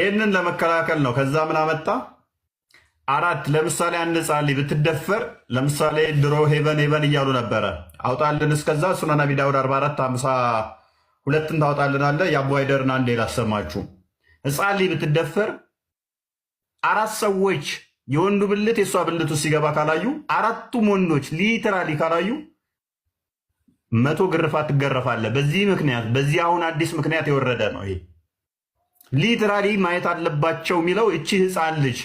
ይህንን ለመከላከል ነው። ከዛ ምን አመጣ? አራት ለምሳሌ አንድ ህፃን ልጅ ብትደፈር ለምሳሌ ድሮ ሄቨን እያሉ ነበረ። አውጣልን እስከዛ ሱነን አቢ ዳውድ 4452ን ታውጣልናለ። የአቡ ሃይደርን አንዴ ላሰማችሁ። ህፃን ልጅ ብትደፈር አራት ሰዎች የወንዱ ብልት የእሷ ብልቱ ሲገባ ካላዩ፣ አራቱም ወንዶች ሊተራሊ ካላዩ 100 ግርፋት ትገረፋለህ። በዚህ ምክንያት በዚህ አሁን አዲስ ምክንያት የወረደ ነው ይሄ። ሊተራሊ ማየት አለባቸው የሚለው እቺ ህፃን ልጅ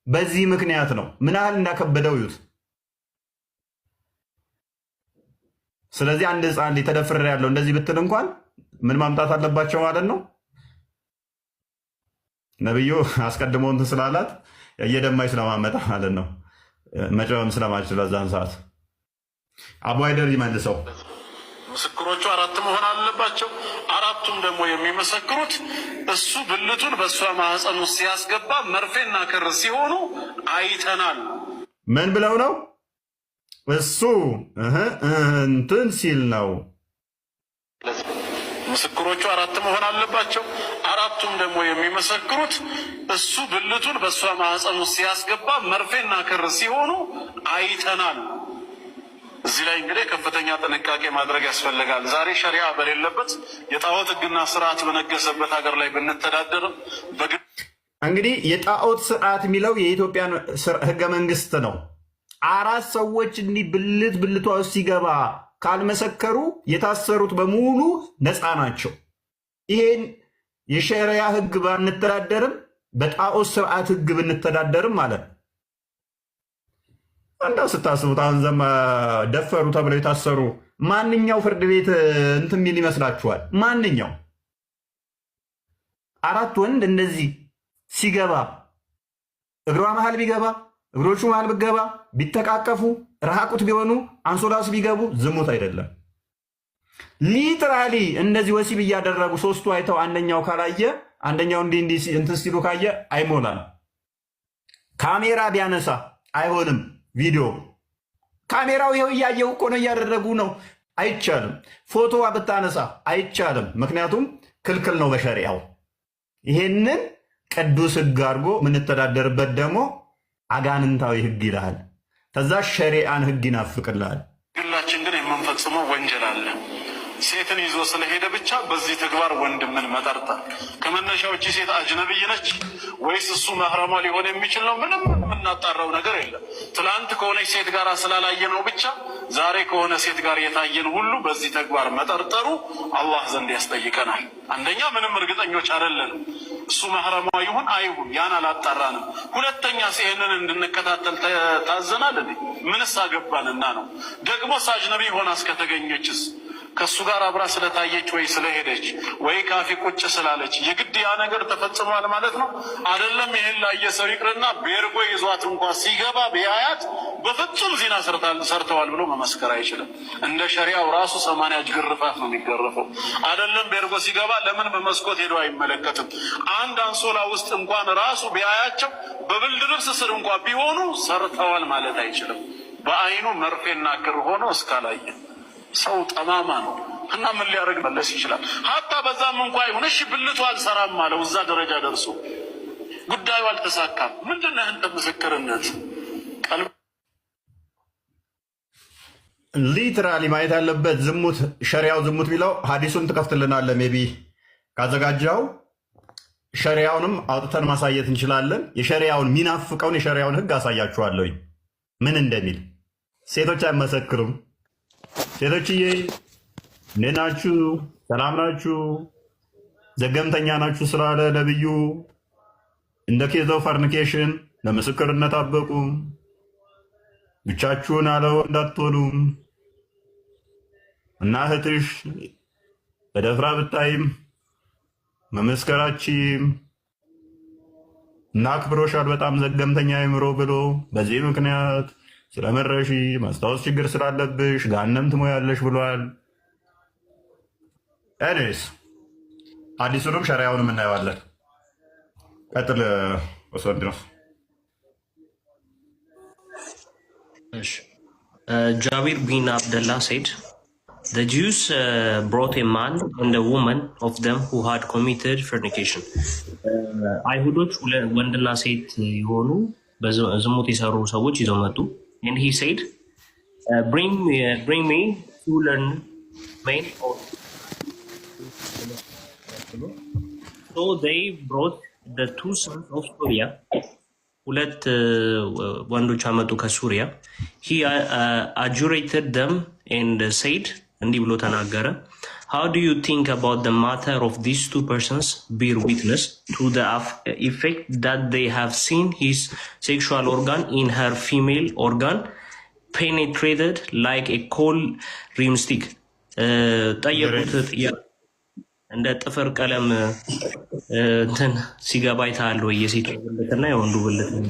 በዚህ ምክንያት ነው። ምን ያህል እንዳከበደው ይዩት። ስለዚህ አንድ ህፃን ልጅ ተደፍሬ ያለው እንደዚህ ብትል እንኳን ምን ማምጣት አለባቸው ማለት ነው? ነብዩ አስቀድሞ እንትን ስላላት እየደማች ስለማመጣ ማለት ነው። መጨረም ስለማችል በዛን ሰዓት አቡ ሃይደር ይመልሰው። ምስክሮቹ አራት መሆን አለባቸው። አራቱም ደግሞ የሚመሰክሩት እሱ ብልቱን በእሷ ማህፀን ውስጥ ሲያስገባ መርፌና ክር ሲሆኑ አይተናል። ምን ብለው ነው? እሱ እንትን ሲል ነው። ምስክሮቹ አራት መሆን አለባቸው። አራቱም ደግሞ የሚመሰክሩት እሱ ብልቱን በእሷ ማህፀን ውስጥ ሲያስገባ መርፌና ክር ሲሆኑ አይተናል። እዚህ ላይ እንግዲህ ከፍተኛ ጥንቃቄ ማድረግ ያስፈልጋል። ዛሬ ሸሪዓ በሌለበት የጣዖት ሕግና ስርዓት በነገሰበት ሀገር ላይ ብንተዳደርም እንግዲህ የጣዖት ስርዓት የሚለው የኢትዮጵያን ህገ መንግስት ነው። አራት ሰዎች እንዲህ ብልቷ ውስጥ ሲገባ ካልመሰከሩ የታሰሩት በሙሉ ነፃ ናቸው። ይሄን የሸሪዓ ህግ ባንተዳደርም በጣዖት ስርዓት ህግ ብንተዳደርም ማለት ነው። እንደው ስታስቡት አሁን ደፈሩ ተብለው የታሰሩ ማንኛው ፍርድ ቤት እንትን የሚል ይመስላችኋል? ማንኛው አራት ወንድ እንደዚህ ሲገባ እግሯ መሃል ቢገባ እግሮቹ መሃል ብገባ ቢተቃቀፉ ረሃቁት ቢሆኑ አንሶላስ ቢገቡ ዝሙት አይደለም። ሊትራሊ እንደዚህ ወሲብ እያደረጉ ሶስቱ አይተው አንደኛው ካላየ አንደኛው እንዲህ እንትን ሲሉ ካየ አይሞላም። ካሜራ ቢያነሳ አይሆንም። ቪዲዮ ካሜራው ይኸው እያየው እኮ ነው፣ እያደረጉ ነው፣ አይቻልም። ፎቶዋ ብታነሳ አይቻልም። ምክንያቱም ክልክል ነው በሸሪያው። ይሄንን ቅዱስ ህግ አድርጎ የምንተዳደርበት ደግሞ አጋንንታዊ ህግ ይልሃል። ከዛ ሸሪዓን ህግ ይናፍቅልሃል። ግላችን ግን የምንፈጽመው ወንጀል አለ። ሴትን ይዞ ስለሄደ ብቻ በዚህ ተግባር ወንድምን መጠርጠር ከመነሻዎች ሴት አጅነብይ ነች ወይስ እሱ መህረሟ ሊሆን የሚችል ነው? ምንም የምናጣራው ነገር የለም። ትላንት ከሆነች ሴት ጋር ስላላየ ነው ብቻ ዛሬ ከሆነ ሴት ጋር የታየን ሁሉ በዚህ ተግባር መጠርጠሩ አላህ ዘንድ ያስጠይቀናል። አንደኛ ምንም እርግጠኞች አይደለንም እሱ መህረሟ ይሁን አይሁን፣ ያን አላጣራንም። ሁለተኛ ይህንን እንድንከታተል ታዘናል። ምንስ አገባንና ነው? ደግሞ አጅነቢ ሆና እስከተገኘችስ ከሱ ጋር አብራ ስለታየች ወይ ስለሄደች ወይ ካፌ ቁጭ ስላለች የግድ ያ ነገር ተፈጽሟል ማለት ነው? አይደለም። ይሄን ላየ ሰው ይቅርና ቤርጎ ይዟት እንኳን ሲገባ ቢያያት በፍጹም ዚና ሰርተዋል ብሎ መመስከር አይችልም። እንደ ሸሪዓው ራሱ 80 ግርፋት ነው የሚገረፈው። አይደለም ቤርጎ ሲገባ ለምን በመስኮት ሄዶ አይመለከትም? አንድ አንሶላ ውስጥ እንኳን ራሱ ቢያያቸው በብልድ ልብስ ስር እንኳን ቢሆኑ ሰርተዋል ማለት አይችልም። በአይኑ መርፌና ክር ሆኖ እስካላየ ሰው ጠማማ ነው እና ምን ሊያደርግ መለስ ይችላል? ሀታ በዛም እንኳ ይሁን እሺ ብልቱ አልሰራም አለው። እዛ ደረጃ ደርሶ ጉዳዩ አልተሳካም። ምንድነው ያንተ ምስክርነት? ሊትራሊ ማየት ያለበት ዝሙት ሸሪያው ዝሙት ቢለው ሀዲሱን ትከፍትልናለ። ሜቢ ካዘጋጀው ሸሪያውንም አውጥተን ማሳየት እንችላለን። የሸሪያውን ሚናፍቀውን የሸሪያውን ህግ አሳያችኋለሁኝ ምን እንደሚል። ሴቶች አይመሰክሩም። ሴቶችዬ እንዴት ናችሁ? ሰላም ናችሁ? ዘገምተኛ ናችሁ ስላለ ነብዩ እንደ ኬዝ ኦፍ ፎርኒኬሽን ለምስክርነት አበቁ። ብቻችሁን አለው እንዳትሆኑ እና እህትሽ በደፍራ ብታይም መመስከራችም እና አክብሮሻል በጣም ዘገምተኛ አይምሮ ብሎ በዚህ ምክንያት ስለመረሺ ማስታወስ ችግር ስላለብሽ ጋነም ትሞያለሽ ብሏል። ኤኒዌይስ አዲሱንም ሸሪያውንም እናየዋለን። ቀጥል ወሰንድነው። Jabir bin Abdullah said, the Jews brought a man and a woman of them who had committed fornication. አይሁዶች ወንድና ሴት የሆኑ ዝሙት የሰሩ ሰዎች ይዘው መጡ። and he said bring me two learned men. So they brought the two sons of Syria. ሁለት ወንዶች አመጡ ከሱሪያ። he adjurated them and said እንዲህ ብሎ ተናገረ how do you think about the matter of these two persons bear witness to the effect that they have seen his sexual organ in her female organ penetrated like a cold rim stick. ጠየቁት እንደ ጥፍር ቀለም እንትን ሲገባ አይተሃል ወይ የሴቱ ብልትና የወንዱ ብልት ነው?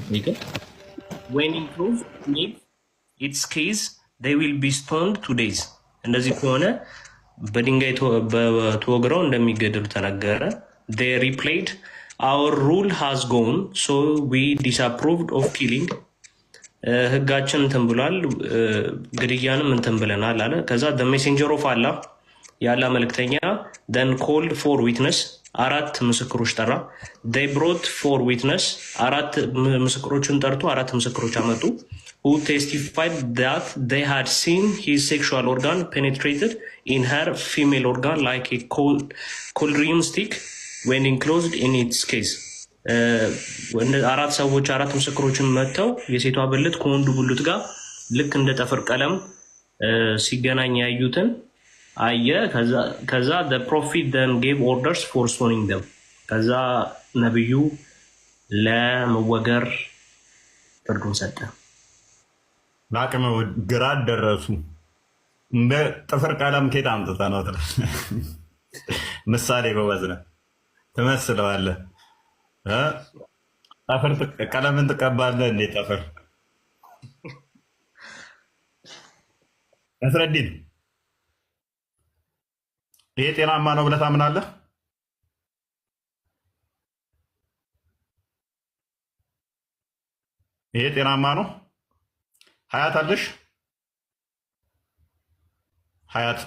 when in close its case they will be stoned 2 days. እንደዚህ ከሆነ በድንጋይ ተወግረው እንደሚገደሉ ተናገረ። they replied our rule has gone so we disapproved of killing. ህጋችን እንትን ብሏል ግድያንም እንትን ብለናል አለ። ከዛ the messenger of Allah ያላ መልእክተኛ then called for witness አራት ምስክሮች ጠራ። they brought for witness አራት ምስክሮችን ጠርቶ አራት ምስክሮች አመጡ who testified that they had seen his sexual organ penetrated in her female organ like a cold rim stick when enclosed in its case. አራት ሰዎች አራት ምስክሮችን መጥተው የሴቷ ብልት ከወንዱ ብልት ጋር ልክ እንደ ጠፍር ቀለም ሲገናኝ ያዩትን አየ። ከዛ the prophet then gave orders for stoning them. ከዛ ነብዩ ለመወገር ፍርዱን ሰጠ። ለአቅመ ግራ ደረሱ። እንደ ጥፍር ቀለም ኬት አምጥታ ነው ምሳሌ በወዝነ ትመስለዋለህ። ጠፍር ቀለምን ትቀባለህ እንዴ? ጠፍር ነስረዲን ይሄ ጤናማ ነው ብለህ ታምናለህ? ይሄ ጤናማ ነው? ሀያት አለሽ? ሀያት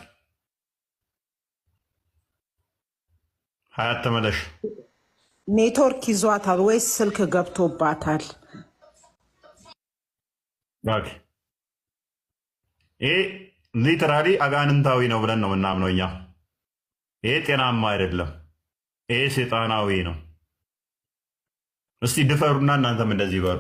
ተመለሽ። ኔትወርክ ይዟታል ወይስ ስልክ ገብቶባታል? ይሄ ሊተራሊ አጋንንታዊ ነው ብለን ነው የምናምነው እኛ። ይሄ ጤናማ አይደለም። ይሄ ሴጣናዊ ነው። እስቲ ድፈሩና እናንተም እንደዚህ በሉ።